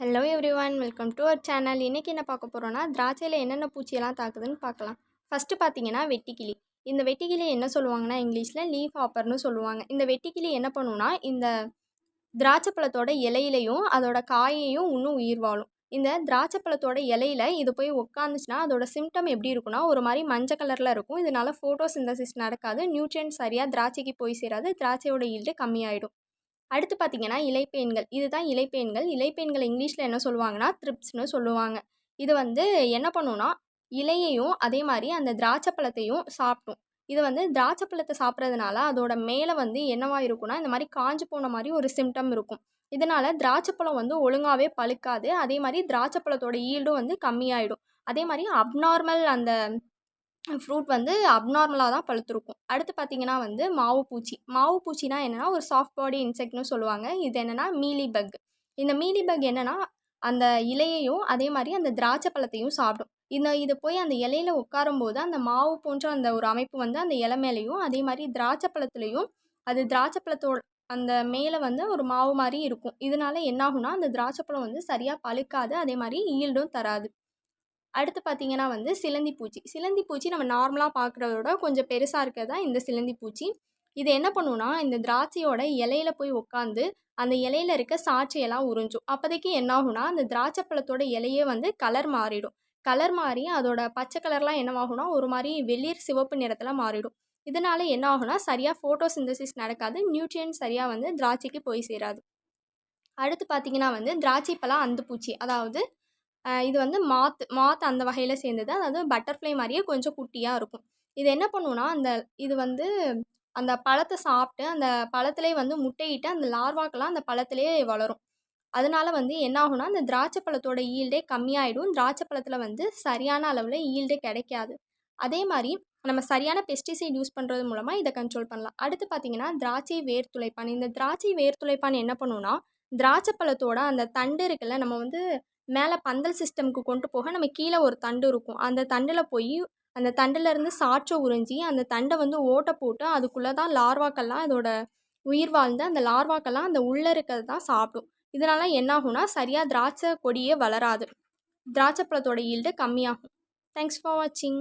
Hello everyone, welcome to our channel. இன்றைக்கி என்ன பார்க்க போகிறோன்னா, திராட்சையில் என்னென்ன பூச்சியெல்லாம் தாக்குதுன்னு பார்க்கலாம். ஃபஸ்ட்டு பார்த்தீங்கன்னா வெட்டுக்கிளி. இந்த வெட்டுக்கிளி என்ன சொல்லுவாங்கன்னா, இங்கிலீஷில் லீஃப் ஹாப்பர்னு சொல்லுவாங்க. இந்த வெட்டுக்கிளி என்ன பண்ணுன்னா, இந்த திராட்சை பழத்தோட இலையிலையும் அதோட காயையும் இன்னும் உயிர் வாழும். இந்த திராட்சை பழத்தோட இலையில இது போய் உட்காந்துச்சுன்னா அதோட சிம்டம் எப்படி இருக்குன்னா, ஒரு மாதிரி மஞ்சள் கலரில் இருக்கும். இதனால ஃபோட்டோசிந்தசிஸ் நடக்காது, நியூட்ரியன்ட் சரியாக திராட்சைக்கு போய் சேராது, திராட்சையோட ஈல்டு கம்மியாயிடும். அடுத்து பார்த்தீங்கன்னா இலைப்பேன்கள். இதுதான் இலைப்பேன்கள். இலைப்பேன்கள் இங்கிலீஷில் என்ன சொல்லுவாங்கன்னா, த்ரிப்ஸ்னு சொல்லுவாங்க. இது வந்து என்ன பண்ணுன்னா, இலையையும் அதே மாதிரி அந்த திராட்சை பழத்தையும் சாப்பிடும். இது வந்து திராட்சை பழத்தை சாப்பிட்றதுனால அதோட மேலே வந்து என்னவா இருக்குன்னா, இந்த மாதிரி காஞ்சு போன மாதிரி ஒரு சிம்டம் இருக்கும். இதனால் திராட்சை பழம் வந்து ஒழுங்காகவே பழுக்காது. அதே மாதிரி திராட்சை பழத்தோட ஈல்டும் வந்து கம்மியாயிடும். அதே மாதிரி அப்நார்மல் அந்த ஃப்ரூட் வந்து அப்நார்மலாக தான் பழுத்திருக்கும். அடுத்து பார்த்தீங்கன்னா வந்து மாவு பூச்சி. மாவு பூச்சினா என்னென்னா, ஒரு சாஃப்ட் பாடி இன்செக்ட்னு சொல்லுவாங்க. இது என்னென்னா மீலி பக். இந்த மீலி பக் என்னென்னா, அந்த இலையையும் அதே மாதிரி அந்த திராட்சை பழத்தையும் சாப்பிடும். இது போய் அந்த இலையில உட்காரும்போது அந்த மாவு போன்ற அந்த ஒரு அமைப்பு வந்து அந்த இலை மேலேயும் அதே மாதிரி திராட்சை பழத்துலேயும், அது திராட்சை பழத்தோட அந்த மேலே வந்து ஒரு மாவு மாதிரி இருக்கும். இதனால என்னாகும்னா, அந்த திராட்சை பழம் வந்து சரியாக பழுக்காது, அதே மாதிரி ஈல்டும் தராது. அடுத்து பார்த்தீங்கன்னா வந்து சிலந்தி பூச்சி. சிலந்தி பூச்சி நம்ம நார்மலாக பார்க்குறத விட கொஞ்சம் பெருசாக இருக்கிறது தான் இந்த சிலந்தி பூச்சி. இது என்ன பண்ணுன்னா, இந்த திராட்சையோட இலையில போய் உட்காந்து அந்த இலையில இருக்க சாற்றையெல்லாம் உறிஞ்சும். அப்போதைக்கு என்னாகும்னா, அந்த திராட்சை பழத்தோட இலையே வந்து கலர் மாறிடும். கலர் மாறி அதோட பச்சை கலர்லாம் என்னவாகும்னா, ஒரு மாதிரி வெளிர் சிவப்பு நிறத்தில் மாறிடும். இதனால என்ன ஆகும்னா, சரியாக ஃபோட்டோசிந்தசிஸ் நடக்காது, நியூட்ரியன்ட் சரியாக வந்து திராட்சைக்கு போய் சேராது. அடுத்து பார்த்தீங்கன்னா வந்து திராட்சை பழம் அந்துப்பூச்சி. அதாவது இது வந்து மாத் அந்த வகையில் சேர்ந்தது. அதாவது பட்டர்ஃப்ளை மாதிரியே கொஞ்சம் குட்டியாக இருக்கும். இது என்ன பண்ணுன்னா, இது வந்து அந்த பழத்தை சாப்பிட்டு அந்த பழத்திலே வந்து முட்டையிட்டு அந்த லார்வாக்கெல்லாம் அந்த பழத்திலே வளரும். அதனால வந்து என்ன ஆகும்னா, அந்த திராட்சை பழத்தோட ஈல்டே கம்மியாயிடும். திராட்சை பழத்தில் வந்து சரியான அளவில் ஈல்டு கிடைக்காது. அதே மாதிரி நம்ம சரியான பெஸ்டிசைட் யூஸ் பண்ணுறது மூலமாக இதை கண்ட்ரோல் பண்ணலாம். அடுத்து பார்த்தீங்கன்னா திராட்சை வேர் துளைப்பான். இந்த திராட்சை வேர் துளைப்பான் என்ன பண்ணுன்னா, திராட்சை பழத்தோட அந்த தண்டு இருக்குல்ல, நம்ம வந்து மேலே பந்தல் சிஸ்டம்க்கு கொண்டு போக நம்ம கீழே ஒரு தண்டு இருக்கும். அந்த தண்டில் போய் அந்த தண்டுலேருந்து சாற்றை உறிஞ்சி அந்த தண்டை வந்து ஓட்டை போட்டு அதுக்குள்ளே தான் லார்வாக்கெல்லாம் அதோட உயிர் வாழ்ந்து அந்த லார்வாக்கெல்லாம் அந்த உள்ளே இருக்கிறது தான் சாப்பிடும். இதனால் என்னாகும்னா, சரியாக திராட்சை கொடியே வளராது, திராட்சை பழத்தோட ஈல்டு கம்மியாகும். தேங்க்ஸ் ஃபார் வாட்சிங்.